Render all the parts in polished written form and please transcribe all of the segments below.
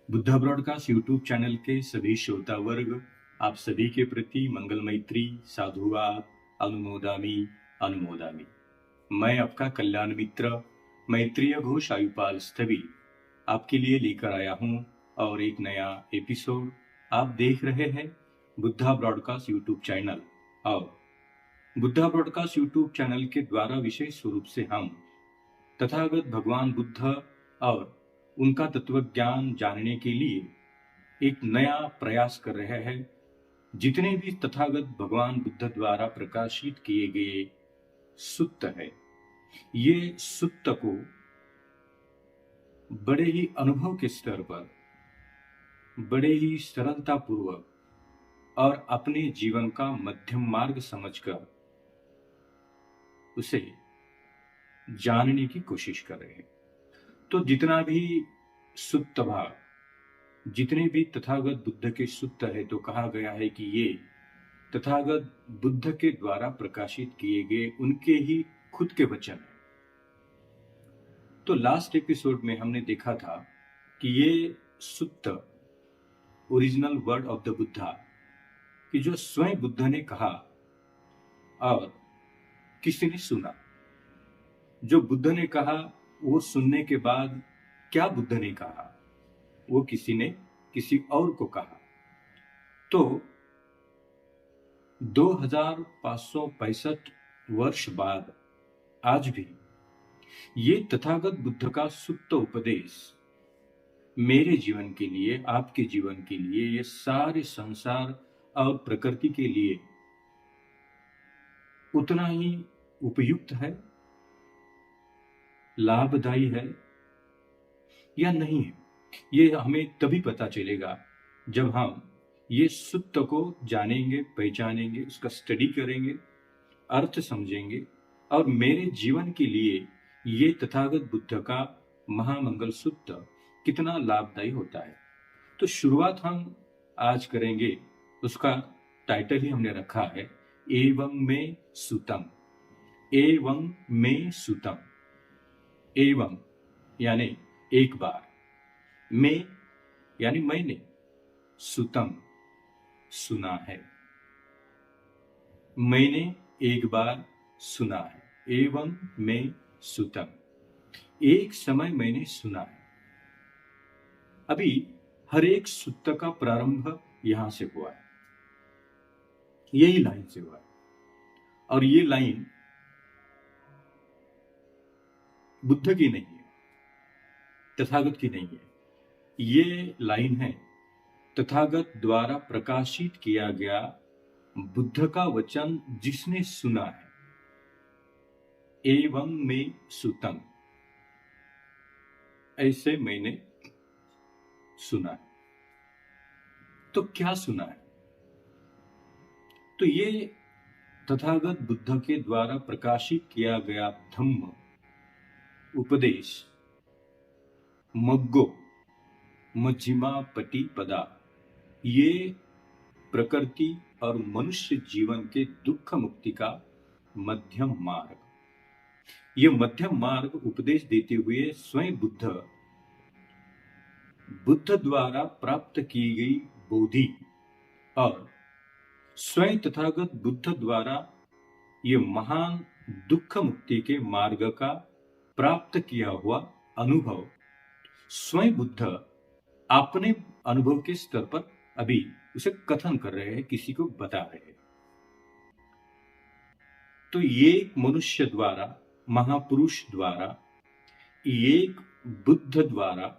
Buddha broadcast YouTube channel के सभी श्रोता वर्ग, आप सभी के प्रति मंगल मैत्री साधुवाद अनुमोदामी अनुमोदामी। मैं आपका कल्याण मित्र मैत्रीय घोष आयुपाल स्थवी आपके लिए लेकर आया हूं और एक नया एपिसोड। आप देख रहे हैं बुद्धा ब्रॉडकास्ट यूट्यूब चैनल और बुद्धा ब्रॉडकास्ट यूट्यूब चैनल के द्वारा विशेष स्वरूप से हम तथागत भगवान बुद्ध और उनका तत्व ज्ञान जानने के लिए एक नया प्रयास कर रहे हैं। जितने भी तथागत भगवान बुद्ध द्वारा प्रकाशित किए गए सुत्त है, ये सुत्त को बड़े ही अनुभव के स्तर पर, बड़े ही सरलता पूर्वक और अपने जीवन का मध्यम मार्ग समझकर उसे जानने की कोशिश कर रहे हैं। तो जितना भी सुत्त भाग, जितने भी तथागत बुद्ध के सुत्त है, तो कहा गया है कि ये तथागत बुद्ध के द्वारा प्रकाशित किए गए उनके ही खुद के वचन है। तो लास्ट एपिसोड में हमने देखा था कि ये sutta original word of the Buddha, कि जो स्वयं बुद्ध ने कहा और किसी ने सुना। जो बुद्ध ने कहा वो सुनने के बाद क्या बुद्ध ने कहा, वो किसी ने किसी और को कहा। तो 2565 वर्ष बाद आज भी ये तथागत बुद्ध का सुत्त उपदेश मेरे जीवन के लिए, आपके जीवन के लिए, ये सारे संसार और प्रकृति के लिए उतना ही उपयुक्त है, लाभदायी है या नहीं है। ये हमें तभी पता चलेगा जब हम ये सुत्त को जानेंगे, पहचानेंगे, उसका स्टडी करेंगे, अर्थ समझेंगे और मेरे जीवन के लिए ये तथागत बुद्ध का महामंगल सुत्त कितना लाभदायी होता है। तो शुरुआत हम आज करेंगे, उसका टाइटल ही हमने रखा है एवं में सुतम। एवं में सुतम, एवं यानी एक बार, में यानी मैंने, सुतम सुना है, मैंने एक बार सुना है। एवं में सुतम, एक समय मैंने सुना है। अभी हर एक सुत्त का प्रारंभ यहां से हुआ है, यही लाइन से हुआ है। और ये लाइन बुद्ध की नहीं है, तथागत की नहीं है। ये लाइन है तथागत द्वारा प्रकाशित किया गया बुद्ध का वचन जिसने सुना है। एवं में सुतम, ऐसे मैंने सुना है। तो क्या सुना है? तो ये तथागत बुद्ध के द्वारा प्रकाशित किया गया धम्म उपदेश मग्गो मध्यमा पटी पदा, ये प्रकृति और मनुष्य जीवन के दुख मुक्ति का मध्यम मार्ग, ये मध्यम मार्ग उपदेश देते हुए स्वयं बुद्ध द्वारा प्राप्त की गई बोधि और स्वयं तथागत बुद्ध द्वारा ये महान दुख मुक्ति के मार्ग का प्राप्त किया हुआ अनुभव स्वयं बुद्ध अपने अनुभव के स्तर पर अभी उसे कथन कर रहे हैं, किसी को बता रहे हैं। तो एक मनुष्य द्वारा, महापुरुष द्वारा, एक बुद्ध द्वारा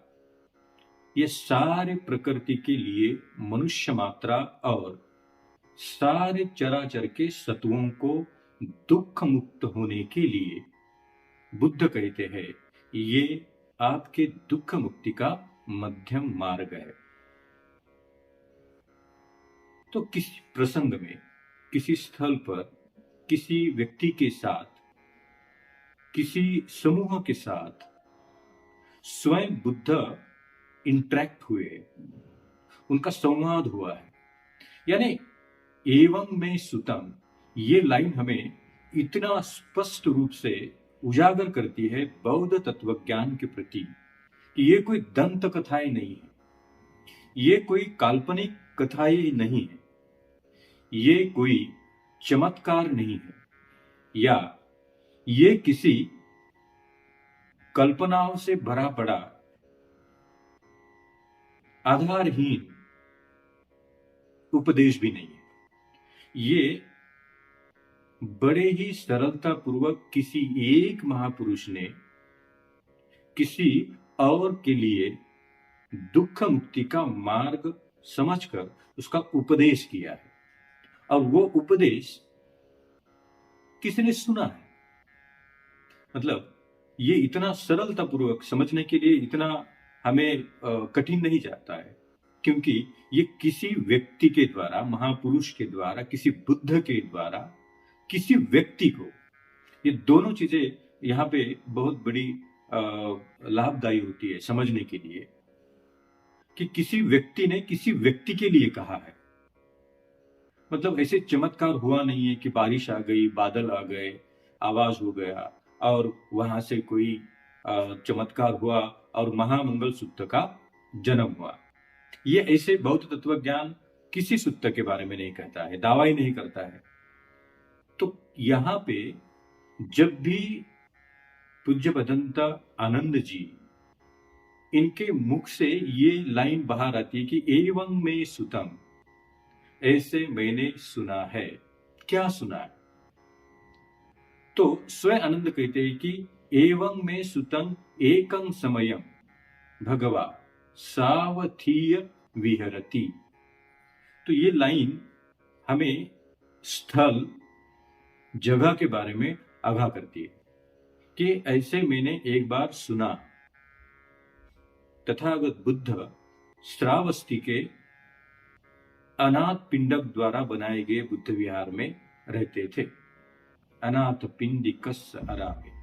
ये सारे प्रकृति के लिए, मनुष्य मात्रा और सारे चराचर के सत्वों को दुख मुक्त होने के लिए बुद्ध कहते हैं ये आपके दुख मुक्ति का मध्यम मार्ग है। तो किसी प्रसंग में, किसी स्थल पर, किसी व्यक्ति के साथ, किसी समूह के साथ स्वयं बुद्ध इंटरेक्ट हुए, उनका संवाद हुआ है। यानी एवं में सुतम, ये लाइन हमें इतना स्पष्ट रूप से उजागर करती है बौद्ध तत्वज्ञान के प्रति कि ये कोई दंत कथाएं नहीं है, ये कोई काल्पनिक कथाएं नहीं है, ये कोई चमत्कार नहीं है, या ये किसी कल्पनाओं से भरा पड़ा आधारहीन उपदेश भी नहीं है। ये बड़े ही सरलता पूर्वक किसी एक महापुरुष ने किसी और के लिए दुख मुक्ति का मार्ग समझकर उसका उपदेश किया है, और वो उपदेश किसने सुना है। मतलब ये इतना सरलता पूर्वक समझने के लिए इतना हमें कठिन नहीं जाता है, क्योंकि ये किसी व्यक्ति के द्वारा, महापुरुष के द्वारा, किसी बुद्ध के द्वारा किसी व्यक्ति को, ये दोनों चीजें यहाँ पे बहुत बड़ी लाभदायी होती है समझने के लिए, कि किसी व्यक्ति ने किसी व्यक्ति के लिए कहा है। मतलब ऐसे चमत्कार हुआ नहीं है कि बारिश आ गई, बादल आ गए, आवाज हो गया और वहां से कोई चमत्कार हुआ और महामंगल सूत्र का जन्म हुआ। ये ऐसे बौद्ध तत्वज्ञान किसी सूत्र के बारे में नहीं कहता है, दावा ही नहीं करता है। तो यहाँ पे जब भी पूज्य भदंत आनंद जी, इनके मुख से ये लाइन बाहर आती है कि एवं में सुतम, ऐसे मैंने सुना है। क्या सुना है? तो स्वयं आनंद कहते हैं कि एवं में सुतम एकं समयम भगवा सावधीय विहरति। तो ये लाइन हमें स्थल, जगह के बारे में आगाह करती है कि ऐसे मैंने एक बार सुना, तथागत बुद्ध श्रावस्ती के अनाथ पिंडक द्वारा बनाए गए बुद्ध विहार में रहते थे, अनाथ पिंडिकस अरामे।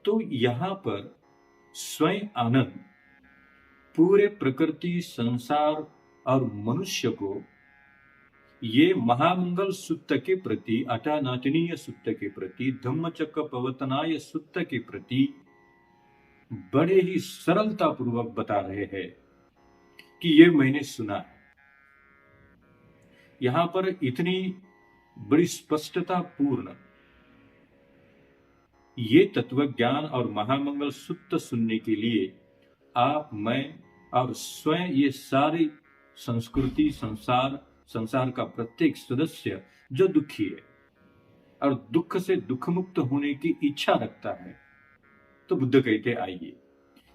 तो यहां पर स्वयं आनंद पूरे प्रकृति, संसार और मनुष्य को ये महामंगल सूत्र के प्रति, अटानाटनीय सूत्र के प्रति, धम्मचक्र प्रवर्तनाय सूत्र के प्रति बड़े ही सरलता पूर्वक बता रहे हैं कि ये मैंने सुना है। यहां पर इतनी बड़ी स्पष्टता पूर्ण ये तत्वज्ञान और महामंगल सूत्र सुनने के लिए आप, मैं और स्वयं ये सारी संस्कृति, संसार का प्रत्येक सदस्य जो दुखी है और दुख से दुख मुक्त होने की इच्छा रखता है, तो बुद्ध कहते आइए,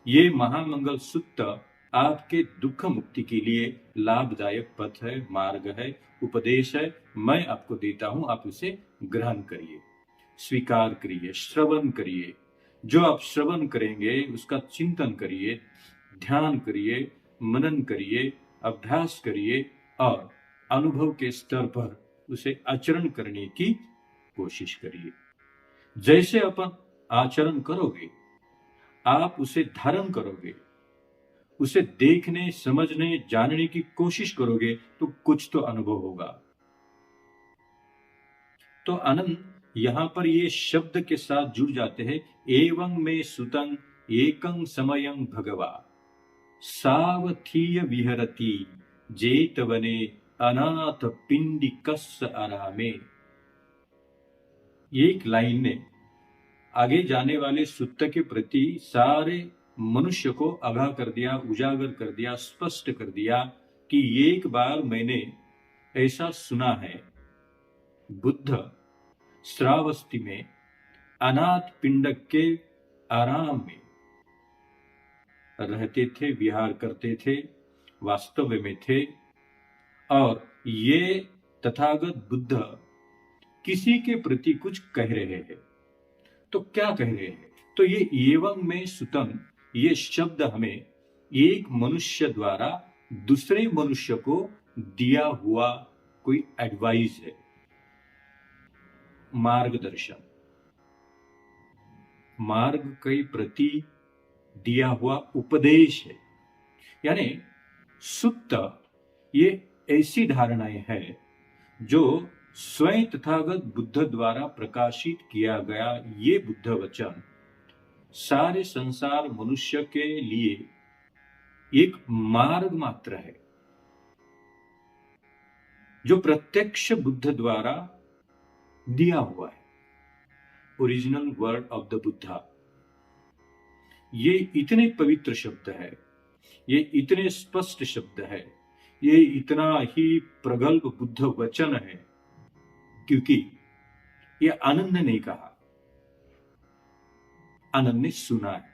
ये महामंगल सूत्र आपके दुख मुक्ति के लिए लाभदायक पथ है, मार्ग है, उपदेश है। मैं आपको देता हूं, आप उसे ग्रहण करिए, स्वीकार करिए, श्रवण करिए। जो आप श्रवण करेंगे उसका चिंतन करिए, ध्यान करिए, मनन करिए, अभ्यास करिए और अनुभव के स्तर पर उसे आचरण करने की कोशिश करिए। जैसे अपन आचरण करोगे, आप उसे धारण करोगे, उसे देखने, समझने, जानने की कोशिश करोगे, तो कुछ तो अनुभव होगा। तो आनंद यहां पर ये शब्द के साथ जुड़ जाते हैं, एवं में सुतं एकं समयं भगवा सावधीय विहरति जेतवने अनाथ पिंडिकस आरामे। एक लाइन ने आगे जाने वाले सूत्र के प्रति सारे मनुष्य को आगाह कर दिया, उजागर कर दिया, स्पष्ट कर दिया कि एक बार मैंने ऐसा सुना है, बुद्ध श्रावस्ती में अनाथ पिंडक के आराम में रहते थे, विहार करते थे, वास्तव में थे, और ये तथागत बुद्ध किसी के प्रति कुछ कह रहे हैं। तो क्या कह रहे हैं? तो ये एवं में सुतम, ये शब्द हमें एक मनुष्य द्वारा दूसरे मनुष्य को दिया हुआ कोई एडवाइस है, मार्गदर्शन, मार्ग के प्रति दिया हुआ उपदेश है। यानी सुत्त ये ऐसी धारणाएं है जो स्वयं तथागत बुद्ध द्वारा प्रकाशित किया गया ये बुद्ध वचन सारे संसार मनुष्य के लिए एक मार्ग मात्र है जो प्रत्यक्ष बुद्ध द्वारा दिया हुआ है। Original word of the Buddha, ये इतने पवित्र शब्द है, ये इतने स्पष्ट शब्द है, ये इतना ही प्रगल्भ बुद्ध वचन है, क्योंकि ये आनंद ने कहा, आनंद ने सुना है।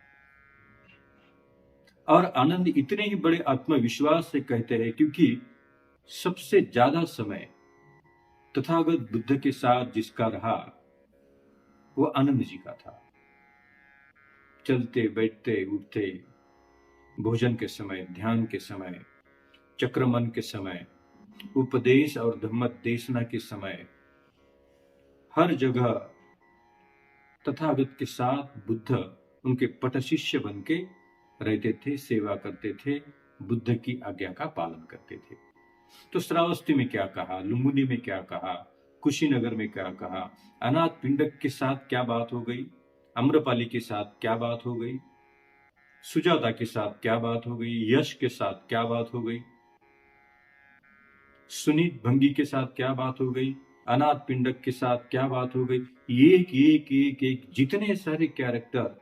और आनंद इतने ही बड़े आत्मविश्वास से कहते हैं क्योंकि सबसे ज्यादा समय तथागत बुद्ध के साथ जिसका रहा वो आनंद जी का था। चलते बैठते उठते, भोजन के समय, ध्यान के समय, चक्रमन के समय, उपदेश और धम्मदेशना के समय, हर जगह तथागत के साथ बुद्ध उनके पटशिष्य बन के रहते थे, सेवा करते थे, बुद्ध की आज्ञा का पालन करते थे। तो श्रावस्ती में क्या कहा, लुम्बिनी में क्या कहा, कुशीनगर में क्या कहा, अनाथ पिंडक के साथ क्या बात हो गई, अम्रपाली के साथ क्या बात हो गई, सुजाता के साथ क्या बात हो गई, यश के साथ क्या बात हो गई, सुनीत भंगी के साथ क्या बात हो गई, अनाथ पिंडक के साथ क्या बात हो गई। एक एक एक एक जितने सारे कैरेक्टर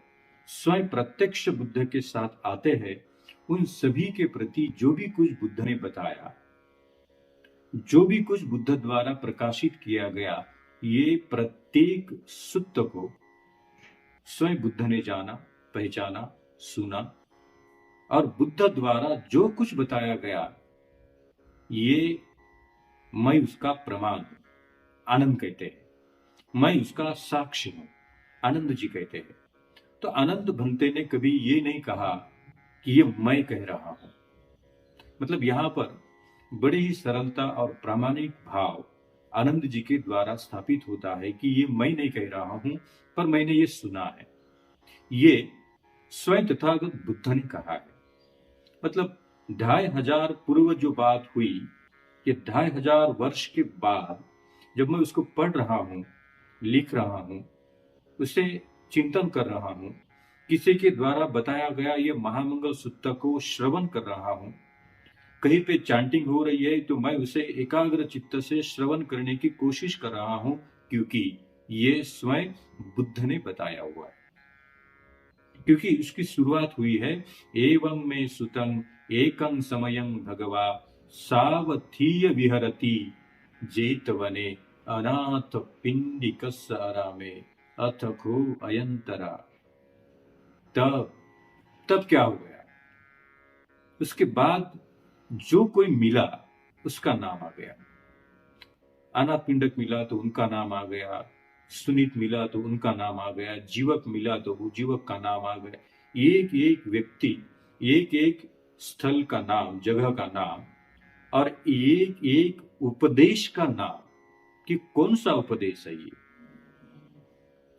स्वयं प्रत्यक्ष बुद्ध के साथ आते हैं, उन सभी के प्रति जो भी कुछ बुद्ध ने बताया, जो भी कुछ बुद्ध द्वारा प्रकाशित किया गया, ये प्रत्येक सूत्र को स्वयं बुद्ध ने जाना, पहचाना, सुना, और बुद्ध द्वारा जो कुछ बताया गया ये मैं उसका प्रमाण हूं, आनंद कहते हैं। मैं उसका साक्षी हूं, आनंद जी कहते हैं। तो आनंद भंते ने कभी ये नहीं कहा कि ये मैं कह रहा हूं। मतलब यहां पर बड़ी ही सरलता और प्रामाणिक भाव आनंद जी के द्वारा स्थापित होता है कि ये मैं नहीं कह रहा हूं, पर मैंने ये सुना है, ये स्वयं तथागत बुद्ध ने कहा है। मतलब 2500 पूर्व जो बात हुई, ये 2500 वर्ष के बाद जब मैं उसको पढ़ रहा हूं, लिख रहा हूं, उसे चिंतन कर रहा हूं, किसी के द्वारा बताया गया ये महामंगल सूत्र को श्रवण कर रहा हूं, कहीं पे चैंटिंग हो रही है तो मैं उसे एकाग्र चित्त से श्रवण करने की कोशिश कर रहा हूं, क्योंकि ये स्वयं बुद्ध ने बताया हुआ है। क्योंकि उसकी शुरुआत हुई है, एवं में सुतं एकं समयं भगवा सावधीय विहरति जेतवने अनाथ पिंडिकस्य आरामे अथ को अयंतरा। तब क्या हो गया? उसके बाद जो कोई मिला उसका नाम आ गया। अनाथ पिंडक मिला तो उनका नाम आ गया, सुनीत मिला तो उनका नाम आ गया, जीवक मिला तो वो जीवक का नाम आ गया। एक एक व्यक्ति, एक एक स्थल का नाम, जगह का नाम, और एक एक उपदेश का नाम कि कौन सा उपदेश है ये।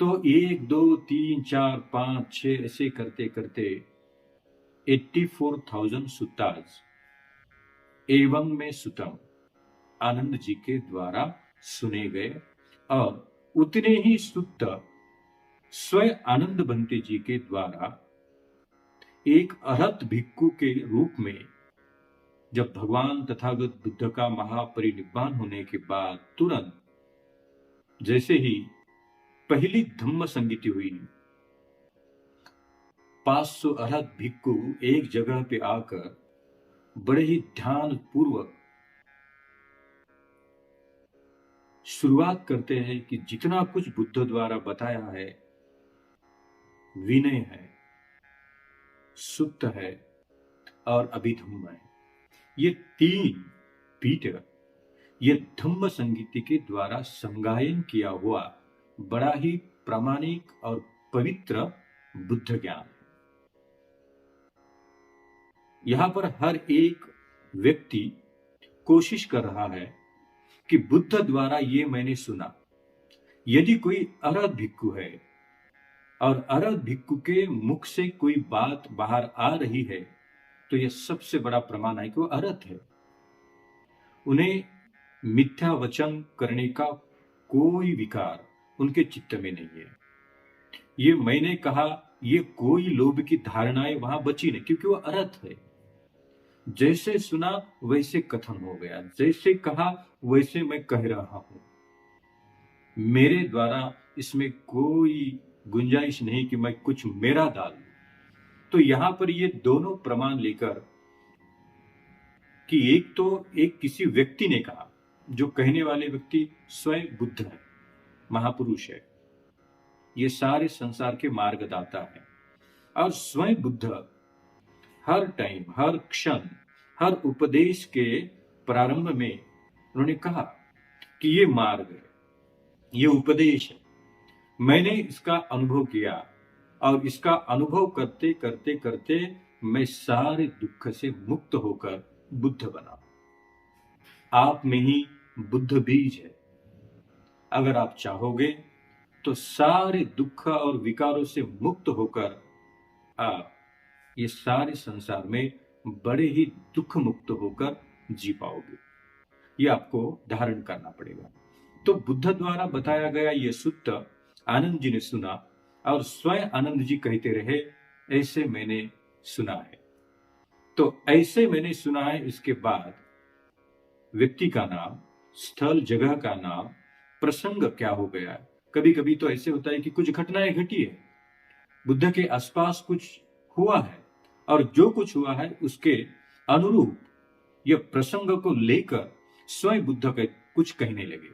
तो 1 2 3 4 5 6 ऐसे करते करते 84,000 सुत्ताज एवं में सुतम आनंद जी के द्वारा सुने गए, और उतने ही सूत्र स्वयं आनंद भंते जी के द्वारा एक अरहत भिक्खु के रूप में, जब भगवान तथागत बुद्ध का महापरिनिर्वाण होने के बाद तुरंत जैसे ही पहली धम्म संगीति हुई, 500 अरहत भिक्खु एक जगह पे आकर बड़े ही ध्यान पूर्वक शुरुआत करते हैं कि जितना कुछ बुद्ध द्वारा बताया है, विनय है, सुत्त है और अभिधम्म है, ये 3 पीठ ये धम्म संगीति के द्वारा संगायन किया हुआ बड़ा ही प्रामाणिक और पवित्र बुद्ध ज्ञान है। यहां पर हर एक व्यक्ति कोशिश कर रहा है कि बुद्ध द्वारा ये मैंने सुना। यदि कोई अरहत भिक्खु है और अरहत भिक्खु के मुख से कोई बात बाहर आ रही है, तो यह सबसे बड़ा प्रमाण है कि वो अरहत है। उन्हें मिथ्या वचन करने का कोई विकार उनके चित्त में नहीं है। ये मैंने कहा, ये कोई लोभ की धारणाएं वहां बची नहीं, क्योंकि वो अरहत है। जैसे सुना वैसे कथन हो गया, जैसे कहा वैसे मैं कह रहा हूं। मेरे द्वारा इसमें कोई गुंजाइश नहीं कि मैं कुछ मेरा डाल दूं। तो यहां पर ये दोनों प्रमाण लेकर कि एक तो एक किसी व्यक्ति ने कहा, जो कहने वाले व्यक्ति स्वयं बुद्ध है, महापुरुष है, ये सारे संसार के मार्गदाता है। और स्वयं बुद्ध हर टाइम, हर क्षण, हर उपदेश के प्रारंभ में उन्होंने कहा कि ये मार्ग है, ये उपदेश है, मैंने इसका अनुभव किया और इसका अनुभव करते करते करते मैं सारे दुख से मुक्त होकर बुद्ध बना। आप में ही बुद्ध बीज है। अगर आप चाहोगे तो सारे दुख और विकारों से मुक्त होकर आप ये सारे संसार में बड़े ही दुख मुक्त होकर जी पाओगे। ये आपको धारण करना पड़ेगा। तो बुद्ध द्वारा बताया गया ये सूत्र आनंद जी ने सुना और स्वयं आनंद जी कहते रहे, ऐसे मैंने सुना है। तो ऐसे मैंने सुना है, इसके बाद व्यक्ति का नाम, स्थल, जगह का नाम, प्रसंग क्या हो गया। कभी कभी तो ऐसे होता है कि कुछ घटनाएं घटी है, बुद्ध के आसपास कुछ हुआ है और जो कुछ हुआ है उसके अनुरूप यह प्रसंग को लेकर स्वयं बुद्ध के कुछ कहने लगे।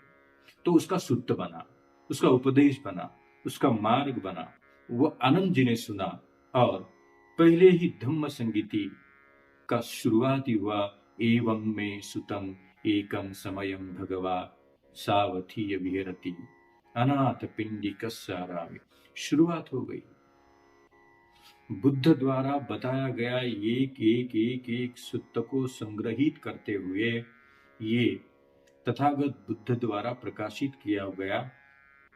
तो उसका सूत्र बना, उसका उपदेश बना, उसका मार्ग बना। वो आनंद जी ने सुना और पहले ही धम्म संगीति का शुरुआत ही हुआ, एवं में सुतम एकम समयम भगवा सावधीय विहरति अनाथ पिंडिकस्यारा में शुरुआत हो गई। बुद्ध द्वारा बताया गया एक एक एक एक सूत्र को संग्रहित करते हुए ये तथागत बुद्ध द्वारा प्रकाशित किया गया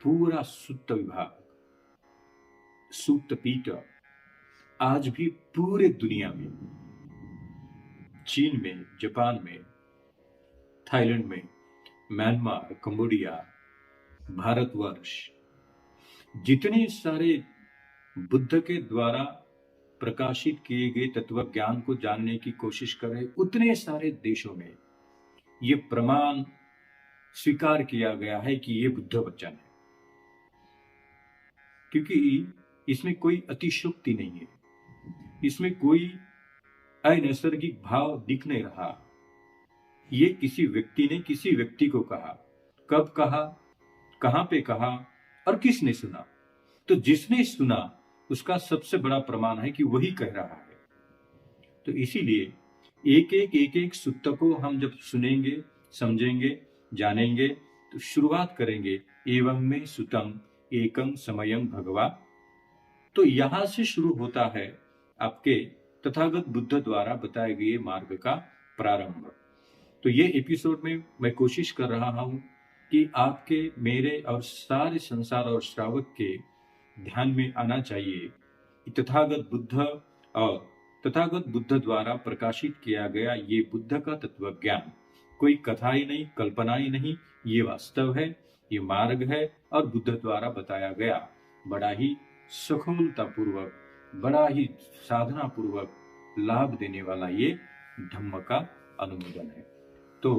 पूरा सूत्र विभाग, सूत्र पीठ आज भी पूरे दुनिया में, चीन में, जापान में, थाईलैंड में, म्यांमार, कंबोडिया, भारतवर्ष, जितने सारे बुद्ध के द्वारा प्रकाशित किए गए तत्व ज्ञान को जानने की कोशिश कर रहे उतने सारे देशों में ये प्रमाण स्वीकार किया गया है कि ये बुद्ध वचन है। क्योंकि इसमें कोई अतिशयोक्ति नहीं है, इसमें कोई अनैसर्गिक भाव दिख नहीं रहा। ये किसी व्यक्ति ने किसी व्यक्ति को कहा, कब कहा, कहां पे कहा और किसने सुना। तो जिसने सुना उसका सबसे बड़ा प्रमाण है कि वही कह रहा है। तो इसीलिए एक एक सूत्र को हम जब सुनेंगे, समझेंगे, जानेंगे तो शुरुआत करेंगे एवं में सुतम एकम समयम भगवा। तो यहां से शुरू होता है आपके तथागत बुद्ध द्वारा बताए गए मार्ग का प्रारंभ। तो ये एपिसोड में मैं कोशिश कर रहा हूं कि आपके, मेरे और सारे संसार और श्रावक के ध्यान में आना चाहिए कि तथागत बुद्ध और तथागत बुद्ध द्वारा प्रकाशित किया गया ये बुद्ध का तत्व ज्ञान कोई कथा ही नहीं, कल्पना ही नहीं, ये वास्तव है, ये मार्ग है और बुद्ध द्वारा बताया गया बड़ा ही सखोलता पूर्वक, बड़ा ही साधना पूर्वक लाभ देने वाला ये धम्म का अनुमोदन है। तो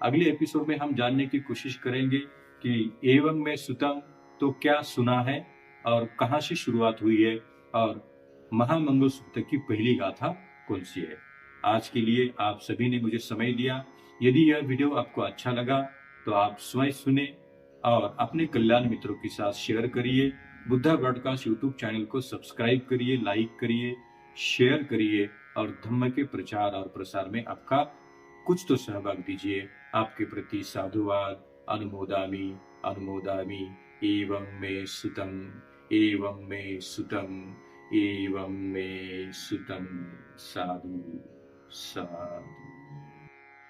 अगले एपिसोड में हम जानने की कोशिश करेंगे कि एवं में सुतम तो क्या सुना है और कहां से शुरुआत हुई है और महामंगल सूत्र की पहली गाथा कौन सी है। आज के लिए आप सभी ने मुझे समय दिया। यदि यह वीडियो आपको अच्छा लगा तो आप स्वयं सुने और अपने कल्याण मित्रों के साथ शेयर करिए। बुद्धा ब्रॉडकास्ट यूट्यूब चैनल को सब्सक्राइब करिए, लाइक करिए, शेयर करिए और धम्म के प्रचार और प्रसार में आपका कुछ तो सहभाग दीजिए। आपके प्रति साधुवाद। अनुमोदामि अनुमोदामि। एवं में सुतम, एवं में सुतम, एवं में सुतम। साधु साधु।